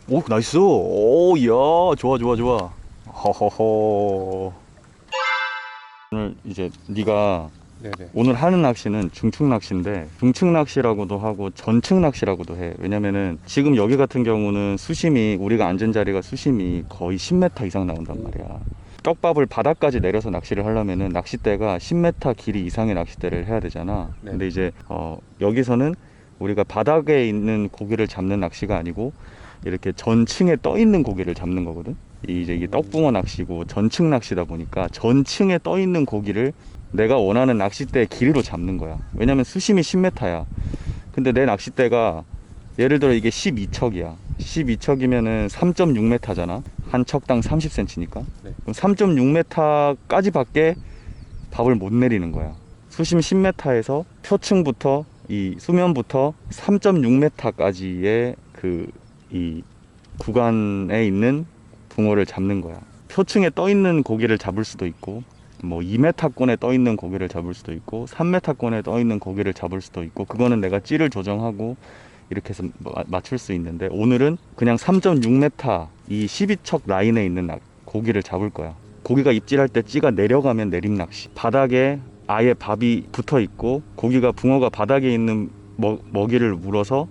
오, 나이스. 오, 이야, 좋아, 좋아, 좋아. 허허허. 오늘 이제 네가 네네. 오늘 하는 낚시는 중층 낚시인데, 중층 낚시라고도 하고 전층 낚시라고도 해. 왜냐면은 지금 여기 같은 경우는 수심이, 우리가 앉은 자리가 수심이 거의 10m 이상 나온단 말이야. 떡밥을 바닥까지 내려서 낚시를 하려면은 낚싯대가 10m 길이 이상의 낚싯대를 해야 되잖아. 네. 근데 이제 여기서는 우리가 바닥에 있는 고기를 잡는 낚시가 아니고 이렇게 전층에 떠 있는 고기를 잡는 거거든. 이제 이게 떡붕어 낚시고 전층 낚시다 보니까 전층에 떠 있는 고기를 내가 원하는 낚싯대의 길이로 잡는 거야. 왜냐면 수심이 10m야. 근데 내 낚싯대가 예를 들어 이게 12척이야. 12척이면은 3.6m잖아. 한 척당 30cm니까. 네. 그럼 3.6m까지 밖에 밥을 못 내리는 거야. 수심 10m에서 표층부터 이 수면부터 3.6m까지의 그 이 구간에 있는 붕어를 잡는 거야. 표층에 떠 있는 고기를 잡을 수도 있고, 뭐 2m권에 떠 있는 고기를 잡을 수도 있고, 3m권에 떠 있는 고기를 잡을 수도 있고, 그거는 내가 찌를 조정하고 이렇게 해서 맞출 수 있는데, 오늘은 그냥 3.6m 이 12척 라인에 있는 고기를 잡을 거야. 고기가 입질할 때 찌가 내려가면 내림 낚시. 바닥에 아예 밥이 붙어 있고, 고기가 붕어가 바닥에 있는 먹이를 물어서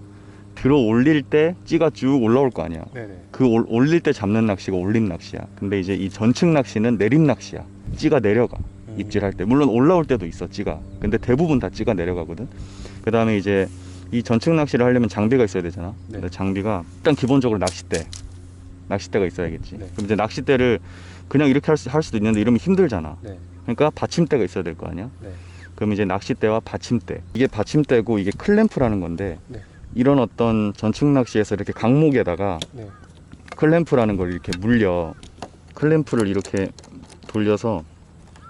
들어 올릴 때 찌가 쭉 올라올 거 아니야. 네네. 그 올릴 때 잡는 낚시가 올림 낚시야. 근데 이제 이 전층 낚시는 내림 낚시야. 찌가 내려가. 입질할 때. 물론 올라올 때도 있어, 찌가. 근데 대부분 다 찌가 내려가거든. 그 다음에 이제 이 전층 낚시를 하려면 장비가 있어야 되잖아. 네. 근데 장비가 일단 기본적으로 낚싯대가 있어야겠지. 네. 그럼 이제 낚싯대를 그냥 이렇게 할 수도 있는데 이러면 힘들잖아. 네. 그러니까 받침대가 있어야 될 거 아니야. 네. 그럼 이제 낚싯대와 받침대. 이게 받침대고 이게 클램프라는 건데, 네. 이런 어떤 전층 낚시에서 이렇게 강목에다가 네. 클램프라는 걸 이렇게 물려. 클램프를 이렇게 돌려서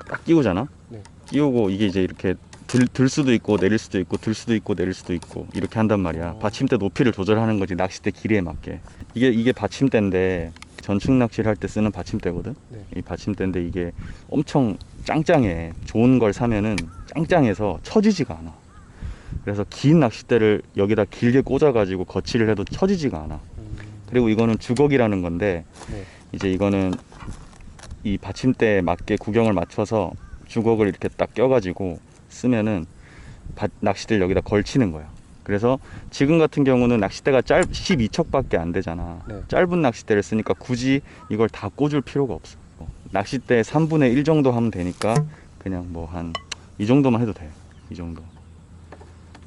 딱 끼우잖아. 네. 끼우고 이게 이제 이렇게 들 수도 있고 내릴 수도 있고 들 수도 있고 내릴 수도 있고 이렇게 한단 말이야. 받침대 높이를 조절하는 거지, 낚싯대 길이에 맞게. 이게 받침대인데 전층 낚시를 할 때 쓰는 받침대거든. 네. 이 받침대인데 이게 엄청 짱짱해. 좋은 걸 사면은 짱짱해서 처지지가 않아. 그래서 긴 낚싯대를 여기다 길게 꽂아가지고 거치를 해도 처지지가 않아. 그리고 이거는 주걱이라는 건데, 네. 이제 이거는 이 받침대에 맞게 구경을 맞춰서 주걱을 이렇게 딱 껴가지고 쓰면은 낚싯대를 여기다 걸치는 거야. 그래서 지금 같은 경우는 낚싯대가 12척밖에 안 되잖아. 네. 짧은 낚싯대를 쓰니까 굳이 이걸 다 꽂을 필요가 없어. 낚싯대 3분의 1 정도 하면 되니까 그냥 뭐 한 이 정도만 해도 돼. 이 정도.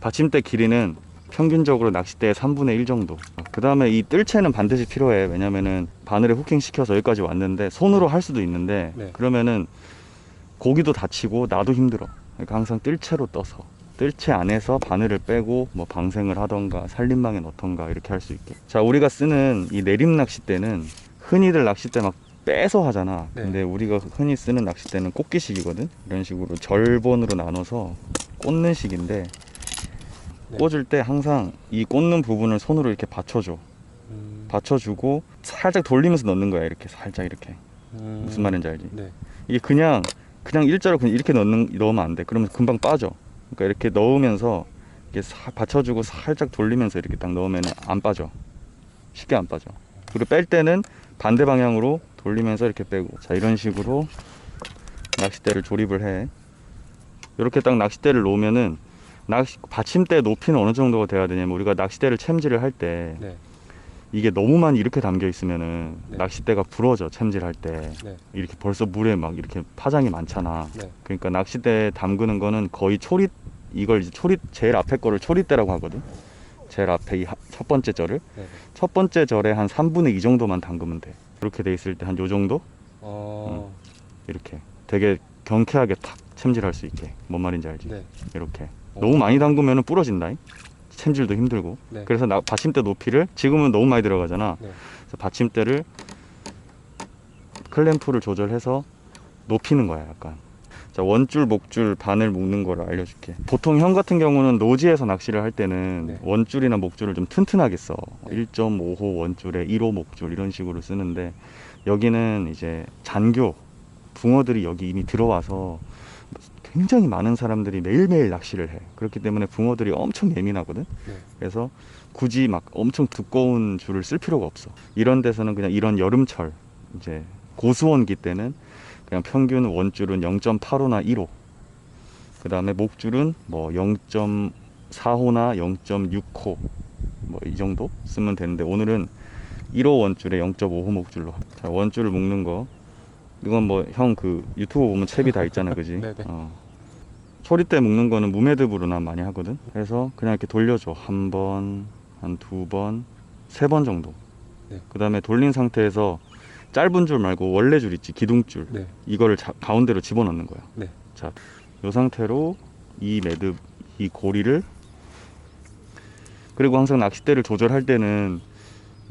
받침대 길이는 평균적으로 낚싯대의 3분의 1 정도. 그 다음에 이 뜰채는 반드시 필요해. 왜냐면은 바늘에 후킹 시켜서 여기까지 왔는데 손으로 할 수도 있는데, 네. 그러면은 고기도 다치고 나도 힘들어. 그러니까 항상 뜰채로 떠서 뜰채 안에서 바늘을 빼고 뭐 방생을 하던가 살림망에 넣던가 이렇게 할 수 있게. 자, 우리가 쓰는 이 내림 낚싯대는 흔히들 낚싯대 막 빼서 하잖아. 네. 근데 우리가 흔히 쓰는 낚싯대는 꽂기식이거든. 이런 식으로 절번으로 나눠서 꽂는 식인데, 네. 꽂을 때 항상 이 꽂는 부분을 손으로 이렇게 받쳐줘. 받쳐주고 살짝 돌리면서 넣는 거야. 이렇게 살짝 이렇게. 무슨 말인지 알지? 네. 이게 그냥 일자로 그냥 이렇게 넣으면 안 돼. 그러면 금방 빠져. 그러니까 이렇게 넣으면서 이렇게 받쳐주고 살짝 돌리면서 이렇게 딱 넣으면 안 빠져. 쉽게 안 빠져. 그리고 뺄 때는 반대 방향으로 돌리면서 이렇게 빼고. 자, 이런 식으로 낚싯대를 조립을 해. 이렇게 딱 낚싯대를 놓으면은 받침대 높이는 어느 정도가 돼야 되냐면, 우리가 낚싯대를 챔질을 할 때 네. 이게 너무 많이 이렇게 담겨 있으면은 네. 낚싯대가 부러져. 챔질할 때 네. 이렇게 벌써 물에 막 이렇게 파장이 많잖아. 네. 그러니까 낚싯대에 담그는 거는 거의 초릿, 이걸 이제 초릿, 제일 앞에 거를 초릿대라고 하거든. 제일 앞에 이 첫 번째 절을, 네. 첫 번째 절에 한 3분의 2 정도만 담그면 돼. 이렇게 돼 있을 때 한 요 정도 이렇게 되게 경쾌하게 탁 챔질할 수 있게. 뭔 말인지 알지? 네. 이렇게 너무 많이 담그면 부러진다. 챔질도 힘들고. 네. 그래서 받침대 높이를, 지금은 너무 많이 들어가잖아. 네. 그래서 받침대를 클램프를 조절해서 높이는 거야, 약간. 자, 원줄, 목줄, 바늘 묶는 거를 알려줄게. 보통 형 같은 경우는 노지에서 낚시를 할 때는 네. 원줄이나 목줄을 좀 튼튼하게 써. 네. 1.5호 원줄에 1호 목줄 이런 식으로 쓰는데, 여기는 이제 잔교, 붕어들이 여기 이미 들어와서 굉장히 많은 사람들이 매일매일 낚시를 해. 그렇기 때문에 붕어들이 엄청 예민하거든. 네. 그래서 굳이 막 엄청 두꺼운 줄을 쓸 필요가 없어. 이런 데서는 그냥 이런 여름철 이제 고수원기 때는 그냥 평균 원줄은 0.85나 1호, 그 다음에 목줄은 뭐 0.4호나 0.6호 뭐 이 정도 쓰면 되는데, 오늘은 1호 원줄에 0.5호 목줄로. 자, 원줄을 묶는 거, 이건 뭐 형 그 유튜브 보면 채비 다 있잖아, 그지? 네네. 초리대 묶는 거는 무매듭으로 난 많이 하거든. 그래서 그냥 이렇게 돌려줘. 한 번, 한 두 번, 세 번 정도. 네. 그 다음에 돌린 상태에서 짧은 줄 말고 원래 줄 있지, 기둥줄. 네. 이거를 가운데로 집어넣는 거야. 네. 자, 이 상태로 이 매듭, 이 고리를, 그리고 항상 낚싯대를 조절할 때는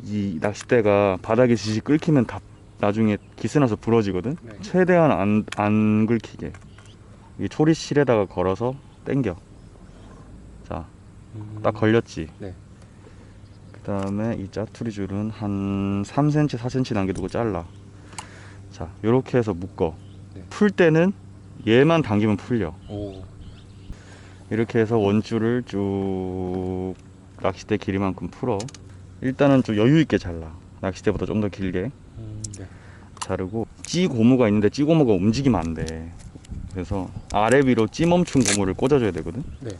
이 낚싯대가 바닥에 지지 끓기면 다 나중에 기스나서 부러지거든. 네. 최대한 안 긁히게 이 초리실에다가 걸어서 당겨. 자, 딱 걸렸지. 네. 그 다음에 이 짜투리 줄은 한 3cm 4cm 남겨두고 잘라. 자, 요렇게 해서 묶어. 네. 풀 때는 얘만 당기면 풀려. 오. 이렇게 해서 원줄을 쭉 낚싯대 길이만큼 풀어. 일단은 좀 여유 있게 잘라. 낚싯대보다 좀 더 길게 네. 자르고, 찌 고무가 있는데 찌 고무가 움직이면 안 돼. 그래서 아래 위로 찌 멈춘 고무를 꽂아줘야 되거든. 네.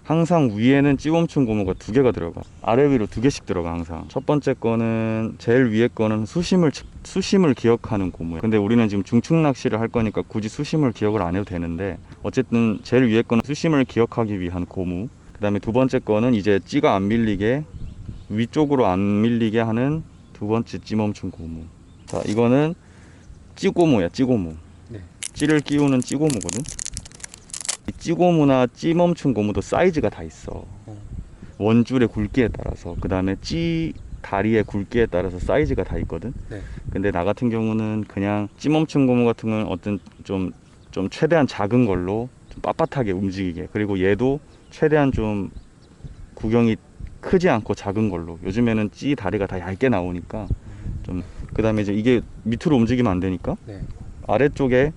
항상 위에는 찌 멈춘 고무가 2개가 들어가. 아래 위로 2개씩 들어가. 항상 첫 번째 거는, 제일 위에 거는 수심을 기억하는 고무야. 근데 우리는 지금 중축 낚시를 할 거니까 굳이 수심을 기억을 안 해도 되는데, 어쨌든 제일 위에 거는 수심을 기억하기 위한 고무. 그 다음에 두 번째 거는 이제 찌가 안 밀리게, 위쪽으로 안 밀리게 하는 두 번째 찌 멈춘 고무. 자, 이거는 찌고무야, 찌고무. 네. 찌를 끼우는 찌고무거든. 이 찌고무나 찌 멈춘 고무도 사이즈가 다 있어. 원줄의 굵기에 따라서, 그 다음에 찌 다리의 굵기에 따라서 사이즈가 다 있거든. 네. 근데 나 같은 경우는 그냥 찌 멈춘 고무 같은 건 어떤 좀 최대한 작은 걸로 좀 빳빳하게 움직이게, 그리고 얘도 최대한 좀 구경이 크지 않고 작은 걸로. 요즘에는 찌 다리가 다 얇게 나오니까 좀. 그 다음에 이제 이게 밑으로 움직이면 안 되니까 네. 아래쪽에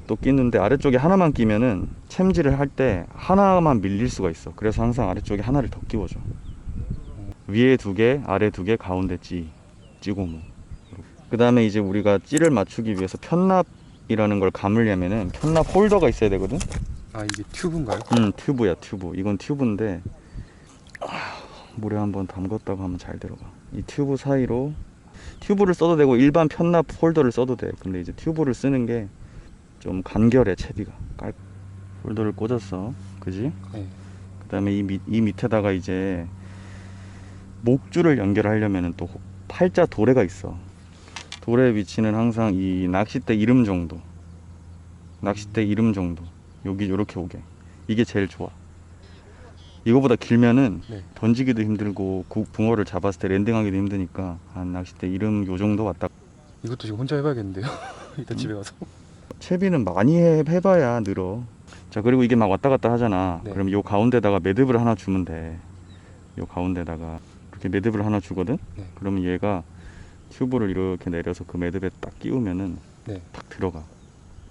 또 끼는데, 아래쪽에 하나만 끼면은 챔질을 할 때 하나만 밀릴 수가 있어. 그래서 항상 아래쪽에 하나를 더 끼워줘. 위에 2개, 아래 2개, 가운데 찌고무. 그 다음에 이제 우리가 찌를 맞추기 위해서 편납이라는 걸 감으려면은 편납 홀더가 있어야 되거든. 아, 이게 튜브인가요? 튜브야, 튜브. 이건 튜브인데, 물에 한번 담갔다가 하면 잘 들어가. 이 튜브 사이로, 튜브를 써도 되고 일반 편납 홀더를 써도 돼. 근데 이제 튜브를 쓰는 게 좀 간결해, 채비가. 홀더를 꽂았어, 그지? 네. 그 다음에 이 밑에다가 이제 목줄을 연결하려면 또 팔자 도래가 있어. 도래 위치는 항상 이 낚싯대 이름 정도, 여기 요렇게 오게. 이게 제일 좋아. 이거보다 길면은 네. 던지기도 힘들고 붕어를 잡았을 때 랜딩하기도 힘드니까 한 낚싯대 이름 요 정도 왔다. 이것도 지금 혼자 해봐야겠는데요. 이따 집에 가서. 채비는 많이 해봐야 늘어. 자, 그리고 이게 막 왔다 갔다 하잖아. 네. 그럼 요 가운데다가 매듭을 하나 주면 돼. 요 가운데다가 이렇게 매듭을 하나 주거든. 네. 그러면 얘가 튜브를 이렇게 내려서 그 매듭에 딱 끼우면은 네. 딱 들어가.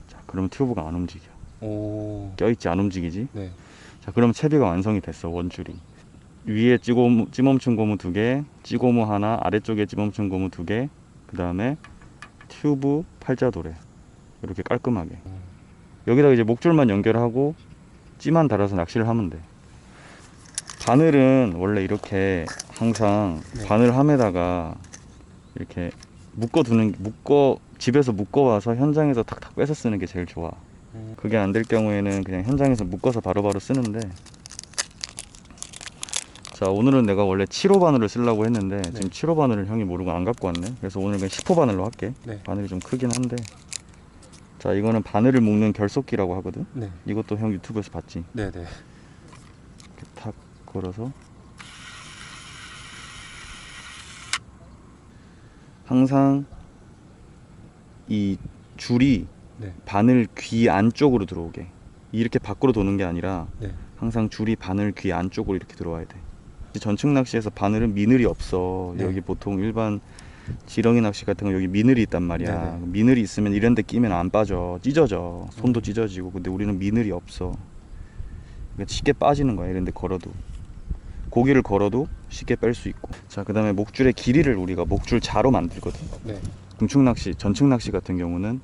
자, 그러면 튜브가 안 움직여. 오. 껴있지, 안 움직이지. 네. 자, 그럼 채비가 완성이 됐어. 원줄이 위에 찌멈춘 고무 2개, 찌고무 하나, 아래쪽에 찌멈춘 고무 2개, 그 다음에 튜브 팔자도래. 이렇게 깔끔하게. 여기다가 이제 목줄만 연결하고 찌만 달아서 낚시를 하면 돼. 바늘은 원래 이렇게 항상 네. 바늘함에다가 이렇게 집에서 묶어와서 현장에서 탁탁 빼서 쓰는 게 제일 좋아. 그게 안 될 경우에는 그냥 현장에서 묶어서 바로바로 쓰는데, 자, 오늘은 내가 원래 7호 바늘을 쓰려고 했는데 지금 7호 바늘을 형이 모르고 안 갖고 왔네. 그래서 오늘 그냥 10호 바늘로 할게. 네. 바늘이 좀 크긴 한데. 자, 이거는 바늘을 묶는 결속기라고 하거든. 네. 이것도 형 유튜브에서 봤지. 네. 네. 이렇게 탁 걸어서 항상 이 줄이 네. 바늘 귀 안쪽으로 들어오게. 이렇게 밖으로 도는 게 아니라 네. 항상 줄이 바늘 귀 안쪽으로 이렇게 들어와야 돼. 전측 낚시에서 바늘은 미늘이 없어. 네. 여기 보통 일반 지렁이 낚시 같은 거 여기 미늘이 있단 말이야. 네네. 미늘이 있으면 이런 데 끼면 안 빠져. 찢어져. 손도 찢어지고. 근데 우리는 미늘이 없어. 그러니까 쉽게 빠지는 거야. 이런 데 걸어도. 고기를 걸어도 쉽게 뺄 수 있고. 자, 그 다음에 목줄의 길이를 우리가 목줄 자로 만들거든. 네. 중축 낚시, 전축 낚시 같은 경우는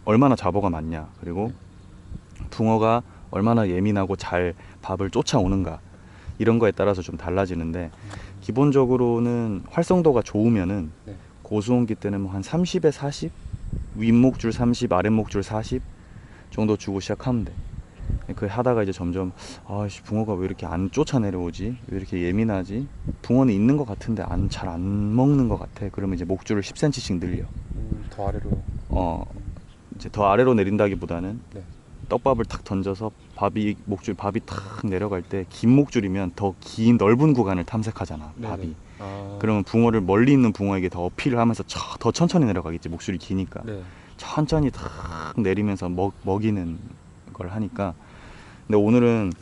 얼마나 잡어가 많냐, 그리고 붕어가 얼마나 예민하고 잘 밥을 쫓아오는가, 이런 거에 따라서 좀 달라지는데, 기본적으로는 활성도가 좋으면은 네. 고수온기 때는 뭐 한 30에 40, 윗목줄 30, 아랫목줄 40 정도 주고 시작하면 돼. 그 하다가 이제 점점 아씨, 붕어가 왜 이렇게 안 쫓아내려오지, 왜 이렇게 예민하지, 붕어는 있는 것 같은데 잘 안 먹는 것 같아. 그러면 이제 목줄을 10cm씩 늘려. 더 아래로. 이제 더 아래로 내린다기보다는 네. 떡밥을 탁 던져서 목줄 밥이 탁 내려갈 때, 긴 목줄이면 더 긴 넓은 구간을 탐색하잖아, 네네. 밥이. 아. 그러면 붕어를 멀리 있는 붕어에게 더 어필을 하면서 더 천천히 내려가겠지, 목줄이 기니까. 네. 천천히 탁 내리면서 먹이는 걸 하니까. 근데 오늘은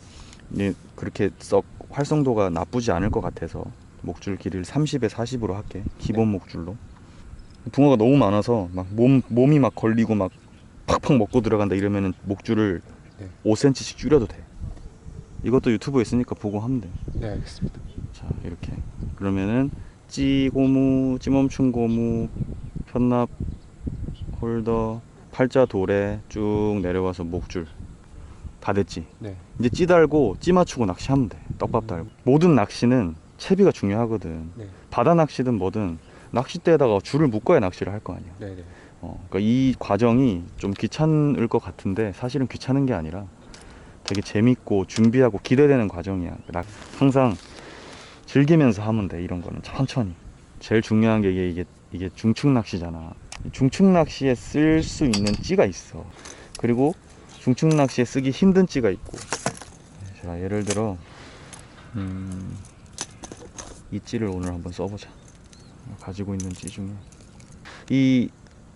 이제 그렇게 썩 활성도가 나쁘지 않을 것 같아서 목줄 길이를 30에 40으로 할게. 기본 목줄로. 붕어가 너무 많아서 막 몸이 막 걸리고 막 팍팍 먹고 들어간다 이러면은 목줄을 네. 5cm씩 줄여도 돼. 이것도 유튜브에 있으니까 보고 하면 돼. 네, 알겠습니다. 자, 이렇게. 그러면은 찌고무, 찌멈춘 고무, 편납, 홀더, 팔자 도래 쭉 내려와서 목줄 다 됐지. 네. 이제 찌 달고 찌 맞추고 낚시하면 돼. 떡밥 달고. 모든 낚시는 채비가 중요하거든. 네. 바다 낚시든 뭐든 낚싯대에다가 줄을 묶어야 낚시를 할 거 아니야. 네네. 그러니까 이 과정이 좀 귀찮을 것 같은데 사실은 귀찮은 게 아니라 되게 재밌고 준비하고 기대되는 과정이야. 항상 즐기면서 하면 돼. 이런 거는 천천히. 제일 중요한 게 이게 중축 낚시잖아. 중축 낚시에 쓸 수 있는 찌가 있어. 그리고 중축 낚시에 쓰기 힘든 찌가 있고. 자, 예를 들어 이 찌를 오늘 한번 써보자. 가지고 있는 찌 중에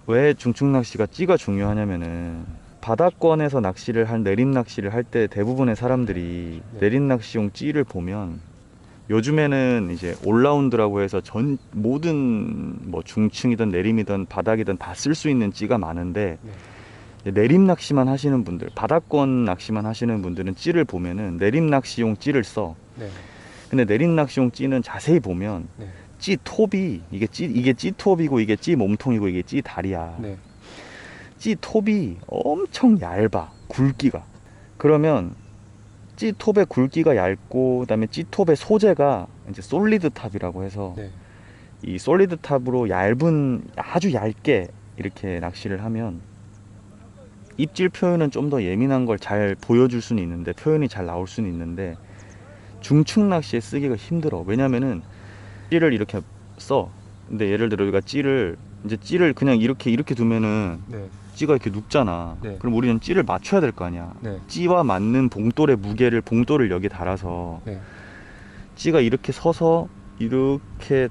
왜 중축 낚시가 찌가 중요하냐면은, 바다권에서 낚시를 내림 낚시를 할 때 대부분의 사람들이 네. 내림 낚시용 찌를 보면, 요즘에는 이제 올라운드라고 해서 모든 뭐 중층이든 내림이든 바닥이든 다 쓸 수 있는 찌가 많은데, 네. 내림 낚시만 하시는 분들, 바다권 낚시만 하시는 분들은 찌를 보면은 내림 낚시용 찌를 써. 네. 근데 내림 낚시용 찌는 자세히 보면 네. 찌 톱이 이게 찌 톱이고 이게 찌 몸통이고 이게 찌 다리야. 네. 찌 톱이 엄청 얇아, 굵기가. 그러면 찌 톱의 굵기가 얇고, 그다음에 찌 톱의 소재가 이제 솔리드 탑이라고 해서, 네. 이 솔리드 탑으로 아주 얇게 이렇게 낚시를 하면 입질 표현은 좀 더 예민한 걸 잘 보여줄 수는 있는데, 표현이 잘 나올 수는 있는데, 중축 낚시에 쓰기가 힘들어. 왜냐면은 찌를 이렇게 써. 근데 예를 들어 우리가 찌를 그냥 이렇게 두면은 네. 찌가 이렇게 눕잖아. 네. 그럼 우리는 찌를 맞춰야 될 거 아니야. 네. 찌와 맞는 봉돌을 여기 달아서, 네. 찌가 이렇게 서서 이렇게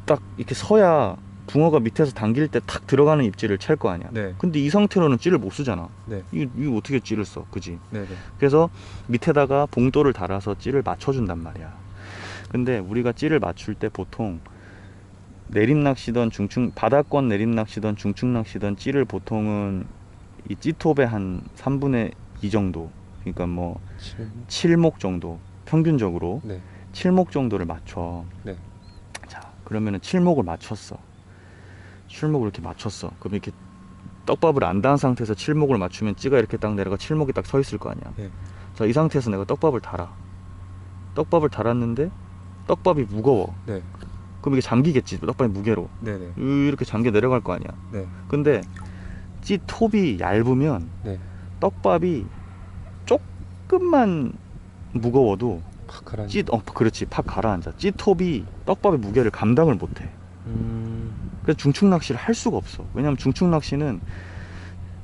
딱 이렇게 서야 붕어가 밑에서 당길 때 탁 들어가는 입질을 찰 거 아니야. 네. 근데 이 상태로는 찌를 못 쓰잖아. 네. 이거 어떻게 찌를 써, 그지? 네. 네. 그래서 밑에다가 봉돌을 달아서 찌를 맞춰준단 말이야. 근데 우리가 찌를 맞출 때 보통 내림 낚시던 바다권 내림 낚시던 중축 낚시던 찌를 보통은 이 찌톱의 한 3분의 2 정도, 그러니까 뭐 7목 정도, 평균적으로 네. 7목 정도를 맞춰. 네. 자, 그러면은 7목을 맞췄어. 7목을 이렇게 맞췄어. 그럼 이렇게 떡밥을 안 닿은 상태에서 7목을 맞추면 찌가 이렇게 딱 내려가 7목이 딱 서 있을 거 아니야. 네. 자, 이 상태에서 내가 떡밥을 달아. 떡밥을 달았는데 떡밥이 무거워. 네. 그럼 이게 잠기겠지, 떡밥의 무게로. 네. 네. 이렇게 잠겨 내려갈 거 아니야. 네. 근데 찌 톱이 얇으면 네. 떡밥이 조금만 무거워도 그렇지, 팍 가라앉아. 찌 톱이 떡밥의 무게를 감당을 못해. 그래서 중축 낚시를 할 수가 없어. 왜냐면 중축 낚시는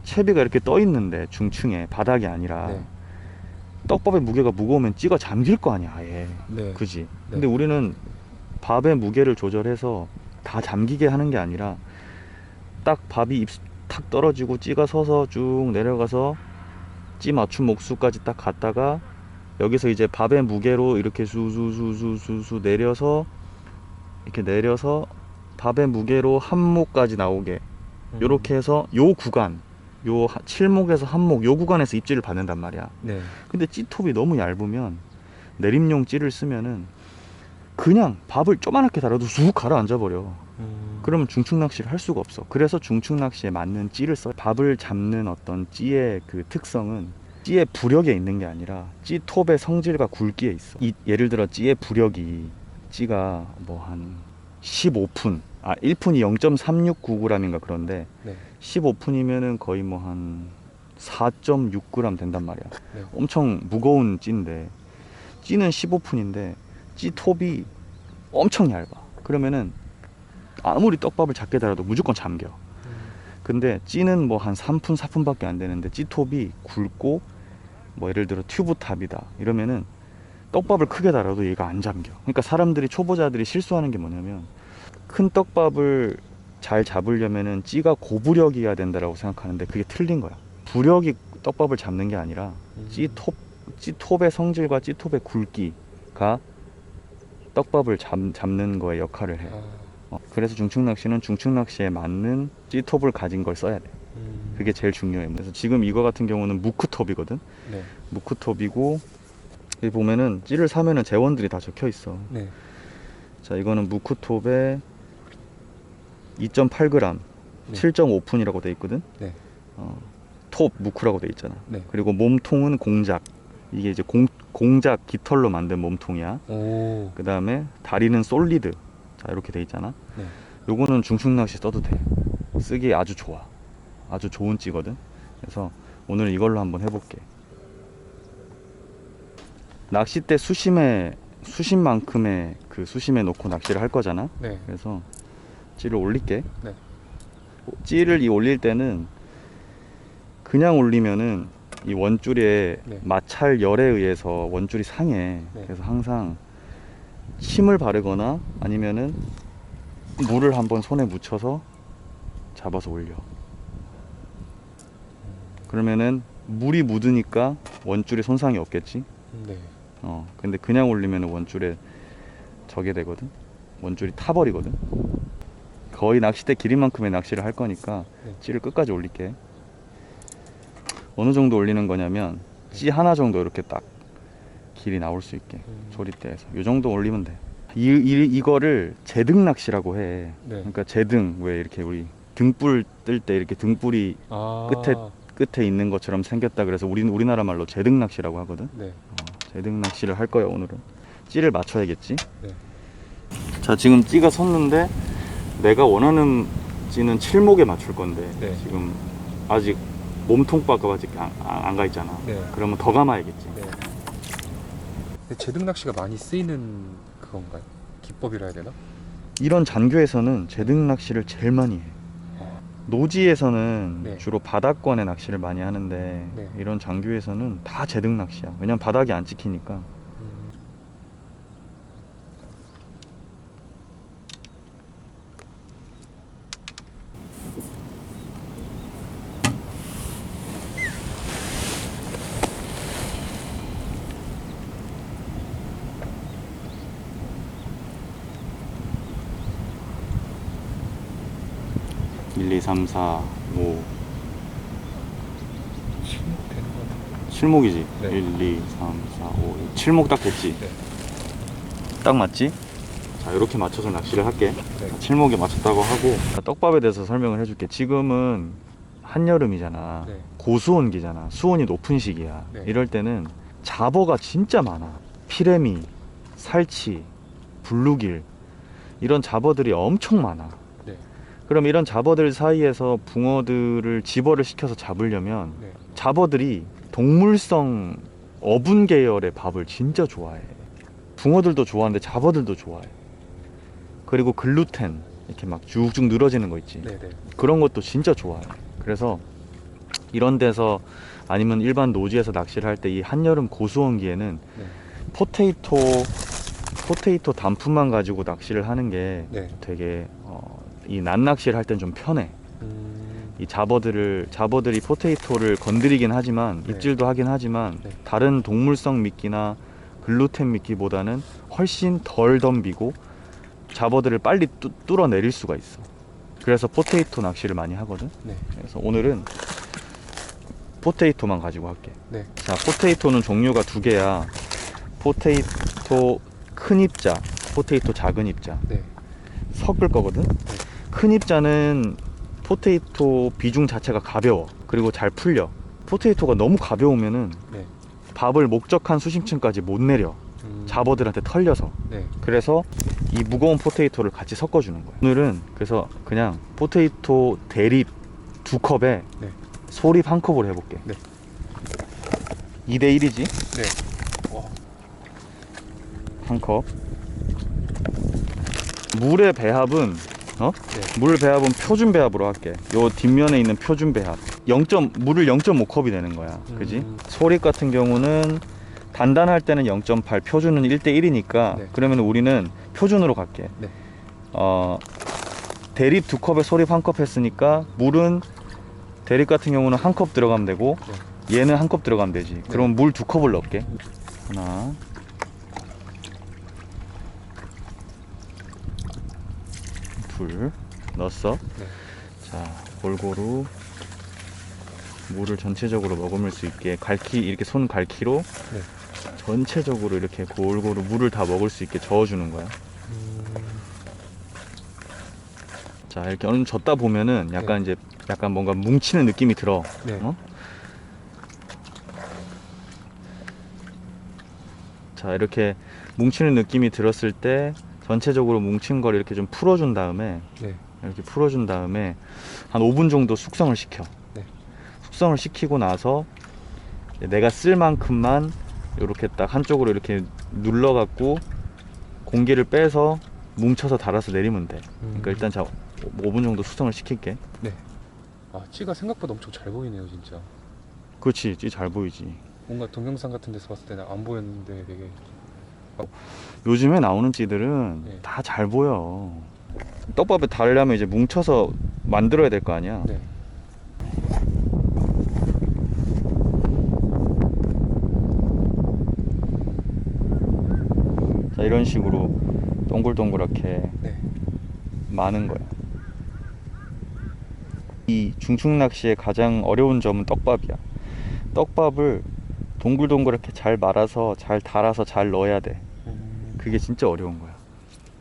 채비가 이렇게 떠 있는데, 중층에 바닥이 아니라, 네. 떡밥의 무게가 무거우면 찌가 잠길 거 아니야, 아예. 네. 그지? 네. 근데 우리는 밥의 무게를 조절해서 다 잠기게 하는 게 아니라, 딱 밥이 탁 떨어지고 찌가 서서 쭉 내려가서 찌 맞춤 목수까지 딱 갔다가, 여기서 이제 밥의 무게로 이렇게 수수수수수 내려서, 이렇게 내려서 밥의 무게로 한목까지 나오게 요렇게 해서 요 구간 요 7목에서 한목 요 구간에서 입질을 받는단 말이야. 네. 근데 찌톱이 너무 얇으면 내림용 찌를 쓰면은 그냥 밥을 조그맣게 달아도 쑥 가라앉아 버려. 그러면 중축 낚시를 할 수가 없어. 그래서 중축 낚시에 맞는 찌를 써. 밥을 잡는 어떤 찌의 그 특성은 찌의 부력에 있는 게 아니라 찌 톱의 성질과 굵기에 있어. 예를 들어 찌의 부력이 찌가 뭐 한 15푼 1푼이 0.369g인가 그런데 네. 15푼이면은 거의 뭐 한 4.6g 된단 말이야. 네. 엄청 무거운 찌인데 찌는 15푼인데 찌 톱이 엄청 얇아. 그러면은 아무리 떡밥을 작게 달아도 무조건 잠겨. 근데 찌는 뭐 한 3푼 4푼밖에 안 되는데 찌 톱이 굵고 뭐 예를 들어 튜브 탑이다 이러면은 떡밥을 크게 달아도 얘가 안 잠겨. 그러니까 사람들이 초보자들이 실수하는 게 뭐냐면 큰 떡밥을 잘 잡으려면은 찌가 고부력이어야 된다라고 생각하는데 그게 틀린 거야. 부력이 떡밥을 잡는 게 아니라 찌 톱의 성질과 찌 톱의 굵기가 떡밥을 잡는 거에 역할을 해. 그래서 중축 낚시는 중축 낚시에 맞는 찌 톱을 가진 걸 써야 돼. 그게 제일 중요해. 그래서 지금 이거 같은 경우는 무크톱이거든. 네. 무크톱이고 여기 보면은 찌를 사면은 재원들이 다 적혀 있어. 네. 자, 이거는 무크톱에 2.8g, 네. 7.5푼이라고 돼 있거든. 네. 톱 무크라고 돼 있잖아. 네. 그리고 몸통은 공작. 이게 이제 공작 깃털로 만든 몸통이야. 오. 그 다음에 다리는 솔리드. 자, 이렇게 돼 있잖아. 네. 요거는 중축 낚시 써도 돼. 쓰기 아주 좋아. 아주 좋은 찌거든. 그래서 오늘 이걸로 한번 해볼게. 낚싯대 수심만큼의 그 수심에 놓고 낚시를 할 거잖아. 네. 그래서 찌를 올릴게. 네. 찌를 올릴 때는 그냥 올리면은 이 원줄의 네. 마찰 열에 의해서 원줄이 상해. 네. 그래서 항상 침을 바르거나 아니면은 물을 한번 손에 묻혀서 잡아서 올려. 그러면은 물이 묻으니까 원줄에 손상이 없겠지. 네. 근데 그냥 올리면 원줄에 저게 되거든. 원줄이 타버리거든. 거의 낚싯대 길이만큼의 낚시를 할 거니까 네. 찌를 끝까지 올릴게. 어느 정도 올리는 거냐면 찌 하나 정도 이렇게 딱 길이 나올 수 있게 조리대에서 이 정도 올리면 돼. 이거를 제등 낚시라고 해. 네. 그러니까 제등, 왜 이렇게 우리 등불 뜰 때 이렇게 등불이 아. 끝에 있는 것처럼 생겼다 그래서 우리나라 말로 제등 낚시라고 하거든. 네. 제등 낚시를 할 거야 오늘은. 찌를 맞춰야겠지. 네. 자, 지금 찌가 섰는데 내가 원하는 찌는 7목에 맞출 건데 네. 지금 아직 몸통밖에 아직 안 가 있잖아. 네. 그러면 더 감아야겠지. 네. 근데 제등 낚시가 많이 쓰이는 그건가요? 기법이라 해야 되나? 이런 잔교에서는 제등 낚시를 제일 많이 해. 노지에서는 네. 주로 바닥권에 낚시를 많이 하는데 네. 이런 장교에서는 다 제등 낚시야. 왜냐면 바닥이 안 찍히니까. 음. 1, 2, 3, 4, 5 7목 되는 거 같아요. 7목이지. 네. 1, 2, 3, 4, 5 7목 딱 됐지. 네. 딱 맞지? 자, 이렇게 맞춰서 낚시를 할게. 네. 7목에 맞췄다고 하고. 자, 떡밥에 대해서 설명을 해줄게. 지금은 한여름이잖아. 네. 고수온기잖아. 수온이 높은 시기야. 네. 이럴 때는 잡어가 진짜 많아. 피레미, 살치, 블루길 이런 잡어들이 엄청 많아. 네. 그럼 이런 잡어들 사이에서 붕어들을 집어를 시켜서 잡으려면 네. 잡어들이 동물성 어분 계열의 밥을 진짜 좋아해. 붕어들도 좋아하는데 잡어들도 좋아해. 그리고 글루텐 이렇게 막 쭉쭉 늘어지는 거 있지. 네. 네. 그런 것도 진짜 좋아해. 그래서 이런 데서 아니면 일반 노지에서 낚시를 할 때 이 한여름 고수온기에는 네. 포테이토 단품만 가지고 낚시를 하는 게 네. 되게 이 낱낚시를 할 땐 좀 편해. 이 잡어들이 포테이토를 건드리긴 하지만 네. 입질도 하긴 하지만 네. 다른 동물성 미끼나 글루텐 미끼보다는 훨씬 덜 덤비고 잡어들을 빨리 뚫어내릴 수가 있어. 그래서 포테이토 낚시를 많이 하거든. 네. 그래서 오늘은 포테이토만 가지고 할게. 네. 자, 포테이토는 종류가 두 개야. 포테이토 큰 입자, 포테이토 작은 입자. 네. 섞을 거거든. 큰 입자는 포테이토 비중 자체가 가벼워. 그리고 잘 풀려. 포테이토가 너무 가벼우면은 네. 밥을 목적한 수심층까지 못 내려. 잡어들한테 털려서. 네. 그래서 이 무거운 포테이토를 같이 섞어주는 거야. 오늘은 그래서 그냥 포테이토 대립 2컵에 네. 소립 1컵으로 해볼게. 네. 2대1이지? 네. 와. 1컵. 물의 배합은 네. 물 배합은 표준 배합으로 할게. 요 뒷면에 있는 표준 배합. 물을 0.5컵이 되는 거야. 그지? 소립 같은 경우는 단단할 때는 0.8, 표준은 1대1이니까 네. 그러면 우리는 표준으로 갈게. 네. 대립 2컵에 소립 1컵 했으니까 물은 대립 같은 경우는 1컵 들어가면 되고 얘는 1컵 들어가면 되지. 그럼 물 2컵을 넣을게. 하나, 둘 넣었어. 네. 자, 골고루 물을 전체적으로 머금을 수 있게 이렇게 손 갈퀴로 네. 전체적으로 이렇게 골고루 물을 다 먹을 수 있게 저어주는 거야. 자, 이렇게 어느 정도 젓다 보면은 약간 이제 약간 뭔가 뭉치는 느낌이 들어. 네. 자, 이렇게 뭉치는 느낌이 들었을 때 전체적으로 뭉친 걸 이렇게 좀 풀어준 다음에 네. 이렇게 풀어준 다음에 한 5분 정도 숙성을 시켜. 네. 숙성을 시키고 나서 내가 쓸 만큼만 이렇게 딱 한쪽으로 이렇게 눌러갖고 공기를 빼서 뭉쳐서 달아서 내리면 돼. 그러니까 일단 자 5분 정도 숙성을 시킬게. 네. 아, 찌가 생각보다 엄청 잘 보이네요, 진짜. 그렇지, 찌 잘 보이지. 뭔가 동영상 같은 데서 봤을 때는 안 보였는데 되게. 요즘에 나오는 찌들은 네. 다 잘 보여. 떡밥에 달려면 이제 뭉쳐서 만들어야 될 거 아니야. 네. 자, 이런 식으로 동글동글하게 네. 마는 거야. 이 중축 낚시의 가장 어려운 점은 떡밥이야. 떡밥을 동글동글하게 잘 말아서 잘 달아서 잘 넣어야 돼. 그게 진짜 어려운 거야.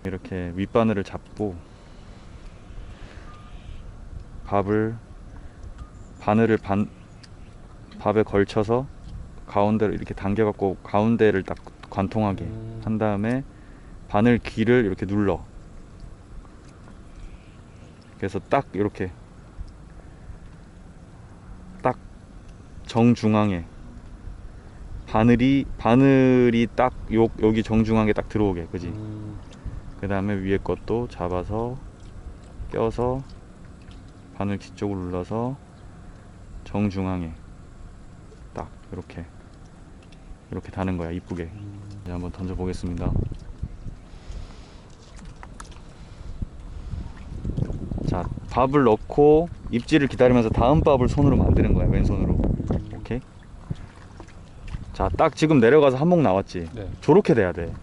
이렇게 윗바늘을 잡고 바늘을 밥에 걸쳐서 가운데로 이렇게 당겨갖고 가운데를 딱 관통하게 한 다음에 바늘 귀를 이렇게 눌러. 그래서 딱 이렇게 딱 정중앙에 바늘이 딱 여기 정중앙에 딱 들어오게, 그지? 그 다음에 위에 것도 잡아서 껴서 바늘 뒤쪽을 눌러서 정중앙에 딱 이렇게 다는 거야, 이쁘게. 이제 한번 던져 보겠습니다. 자, 밥을 넣고 입질을 기다리면서 다음 밥을 손으로 만드는 거야, 왼손으로. 오케이? 자, 딱 지금 내려가서 한몫 나왔지? 네. 저렇게 돼야 돼.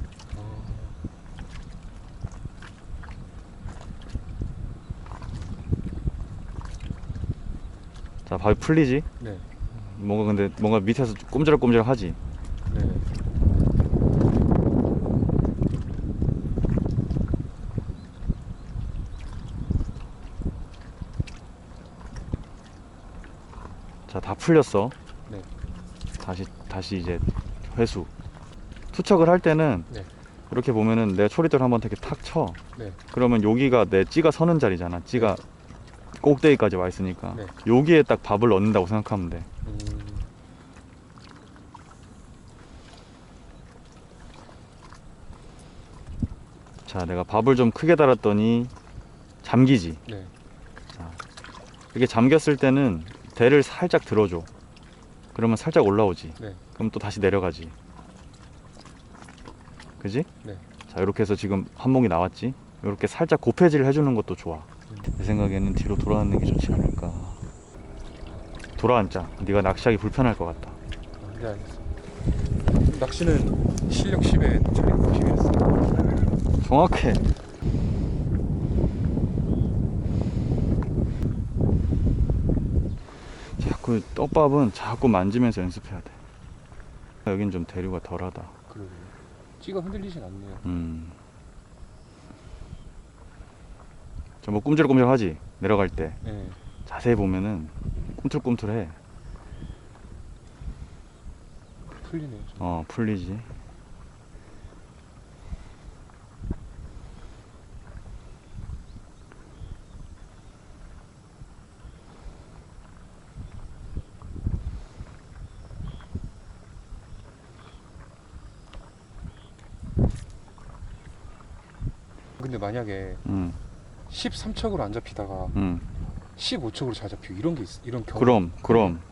자, 밥이 풀리지? 네. 근데 뭔가 밑에서 꼼지락꼼지락 하지? 네. 자, 다 풀렸어. 네. 다시 이제 회수. 투척을 할 때는 네. 이렇게 보면은 내 초리대를 한번 되게 탁 쳐. 네. 그러면 여기가 내 찌가 서는 자리잖아. 찌가 꼭대기까지 와 있으니까. 네. 여기에 딱 밥을 넣는다고 생각하면 돼. 자, 내가 밥을 좀 크게 달았더니 잠기지. 네. 자, 이렇게 잠겼을 때는 대를 살짝 들어줘. 그러면 살짝 올라오지. 네. 그럼 또 다시 내려가지. 그지? 네. 자, 이렇게 해서 지금 한몫이 나왔지. 이렇게 살짝 고패질 해주는 것도 좋아. 내 생각에는 뒤로 돌아앉는 게 좋지 않을까. 돌아앉자. 네가 낚시하기 불편할 것 같다. 네, 알겠습니다. 낚시는 실력 10에 자리 90이었어요. 정확해. 그 떡밥은 자꾸 만지면서 연습해야 돼. 여긴 좀 대류가 덜하다. 그러게요. 찌가 흔들리진 않네요. 저 뭐 꿈틀꿈틀하지? 내려갈 때 네. 자세히 보면은 꿈틀꿈틀해. 풀리네요. 좀. 풀리지. 근데 만약에 음, 13척으로 안 잡히다가 음. 15척으로 잘 잡히고 이런 게 이런 경우.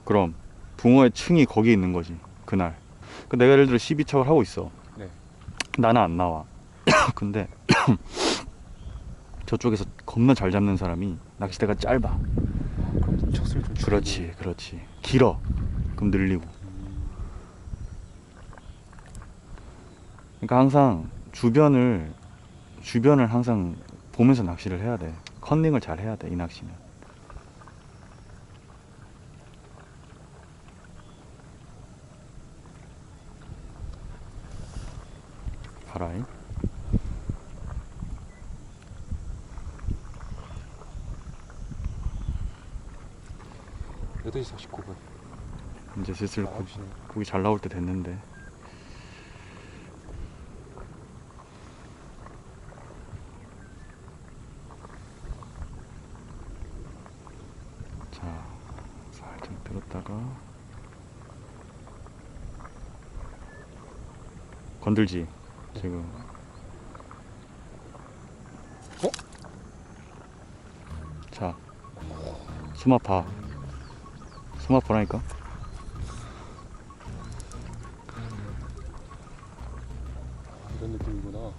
그럼 붕어의 층이 거기 있는 거지 그날. 그 내가 예를 들어 12척을 하고 있어. 네. 나는 안 나와. 근데 저쪽에서 겁나 잘 잡는 사람이 낚싯대가 짧아. 그럼 척수를 좀 줄이고. 그렇지. 길어. 그럼 늘리고. 그러니까 항상 주변을 항상 보면서 낚시를 해야 돼. 컨닝을 잘 해야 돼, 이 낚시는. 봐라잉. 음. 8시 49분. 이제 슬슬 나오시네. 고기 잘 나올 때 됐는데. 자, 살짝 들었다가 건들지 지금. 자, 수마파라니까. 이런 느낌이구나.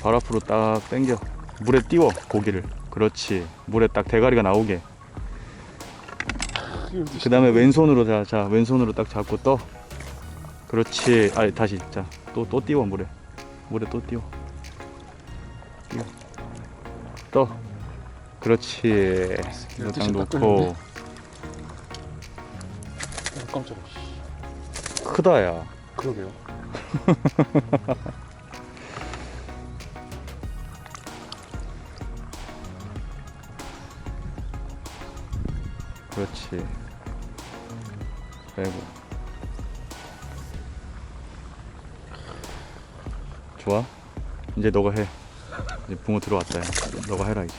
발 앞으로 딱 당겨. 물에 띄워 고기를. 그렇지. 물에 딱 대가리가 나오게. 그 다음에 왼손으로 자 왼손으로 딱 잡고 떠. 그렇지. 다시 또 띄워. 물에 또 띄워. 떠. 그렇지. 이거 딱 놓고. 깜짝이야. 크다 야. 그러게요. 그렇지. 빼고. 좋아. 이제 너가 해. 이제 붕어 들어왔다 야. 너가 해라 이제.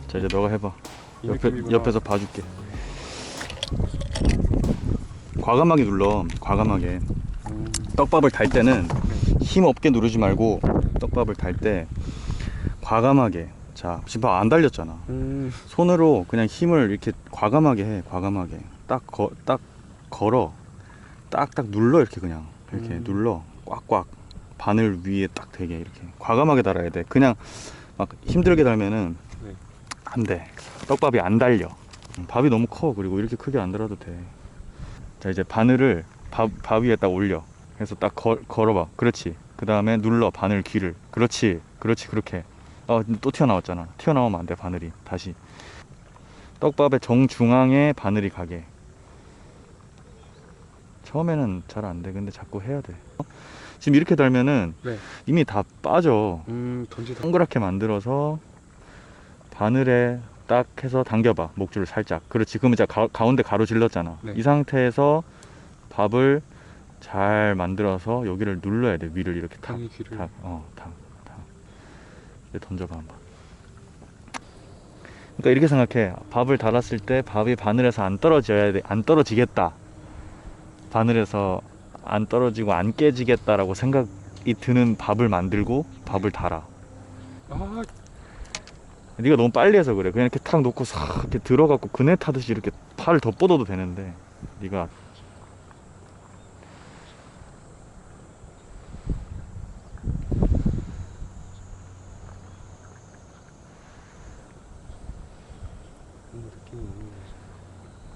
자 이제 너가 해봐. 이 느낌이구나. 옆에서 봐줄게. 과감하게 눌러. 과감하게. 떡밥을 달 때는 힘 없게 누르지 말고 떡밥을 달 때 과감하게. 자 지금 안 달렸잖아. 손으로 그냥 힘을 이렇게 과감하게 해. 과감하게 딱 걸어. 딱딱 눌러. 이렇게 그냥 이렇게 눌러. 꽉꽉 바늘 위에 딱 되게 이렇게 과감하게 달아야 돼. 그냥 막 힘들게 달면은 네. 안 돼. 떡밥이 안 달려. 밥이 너무 커. 그리고 이렇게 크게 안 달아도 돼. 자 이제 바늘을 밥 위에 딱 올려. 그래서 딱 걸어봐. 그렇지. 그 다음에 눌러. 바늘 귀를. 그렇지. 그렇게. 또 튀어나왔잖아. 튀어나오면 안 돼. 바늘이 다시 떡밥의 정중앙에 바늘이 가게. 처음에는 잘 안 돼. 근데 자꾸 해야 돼. 지금 이렇게 달면은 네. 이미 다 빠져. 던지다. 동그랗게 만들어서 바늘에 딱 해서 당겨봐. 목줄을 살짝. 그렇지. 그러면 이제 가운데 가로 질렀잖아. 네. 이 상태에서 밥을 잘 만들어서 여기를 눌러야 돼. 위를 이렇게 당이 귀를. 탁. 이제 던져봐 한번. 그러니까 이렇게 생각해. 밥을 달았을 때 밥이 바늘에서 안 떨어져야 돼. 안 떨어지겠다. 바늘에서 안 떨어지고 안 깨지겠다라고 생각이 드는 밥을 만들고 밥을 달아. 네가 너무 빨리 해서 그래. 그냥 이렇게 탁 놓고 싹 이렇게 들어갖고 그네 타듯이 이렇게 팔을 더 뻗어도 되는데 네가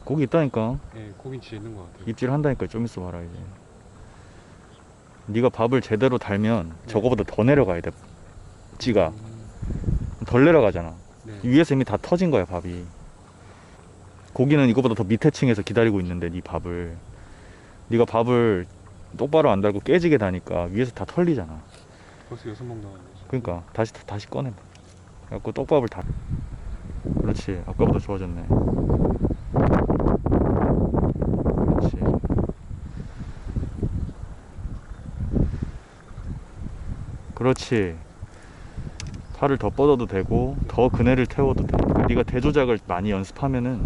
고기 있다니까. 예, 고긴 진짜 있는 것 같아요. 입질 한다니까. 좀 있어 봐라 이제. 네가 밥을 제대로 달면 저거보다 더 내려가야 돼. 찌가 덜 내려가잖아. 네. 위에서 이미 다 터진 거야 밥이. 고기는 이거보다 더 밑에 층에서 기다리고 있는데 네 밥을. 네가 밥을 똑바로 안 달고 깨지게 다니까 위에서 다 털리잖아. 벌써 6명 나왔네. 그러니까 다시 꺼내. 그래갖고 떡밥을 다. 그렇지. 아까보다 좋아졌네. 그렇지. 그렇지. 팔을 더 뻗어도 되고 더 그네를 태워도 돼. 그러니까 네가 대조작을 많이 연습하면은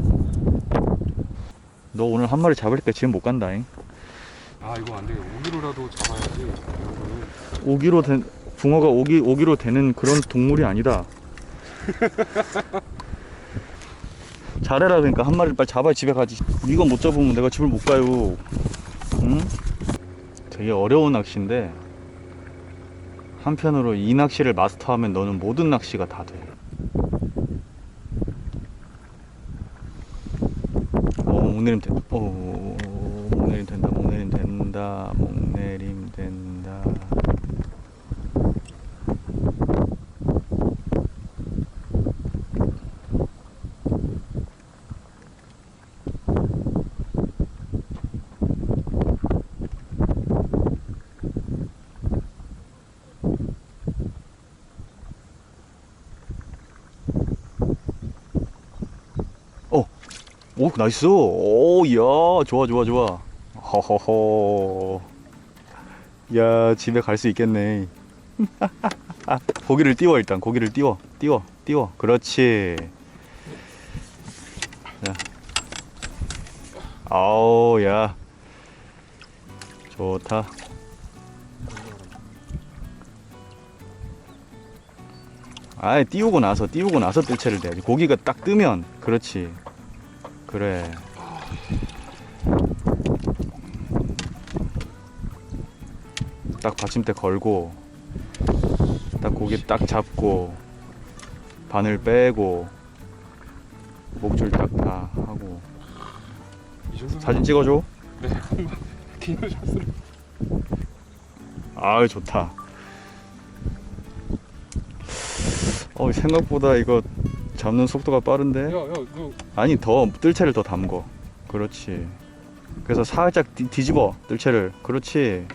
너 오늘 한 마리 잡으니까 지금 못 간다잉. 아 이거 안 돼요. 5kg라도 잡아야지. 이런 거는. 5kg 된 붕어가 5kg 되는 그런 동물이 아니다. 잘해라. 그러니까 한 마리를 빨리 잡아야 집에 가지. 이거 못 잡으면 내가 집을 못 가요. 응? 되게 어려운 낚시인데 한편으로 이 낚시를 마스터하면 너는 모든 낚시가 다 돼. 목내림 된다. 목내림 된다. 목내림 된다. 목내림 된다. 오, 나이스. 오, 야, 좋아. 허허허. 야, 집에 갈 수 있겠네. 고기를 띄워, 일단. 고기를 띄워. 그렇지. 자. 아우, 야. 좋다. 아이, 띄우고 나서 뜰채를 대야지. 고기가 딱 뜨면. 그렇지. 그래. 딱 받침대 걸고 딱 고기 딱 잡고 바늘 빼고 목줄 딱 다 하고. 이 정도면 사진 찍어줘. 네. 디노샷으로. 아유, 좋다. 생각보다 이거 잡는 속도가 빠른데. 야, 너 아니, 더 뜰채를 더 담궈. 그렇지. 그래서 살짝 뒤집어 뜰채를. 그렇지.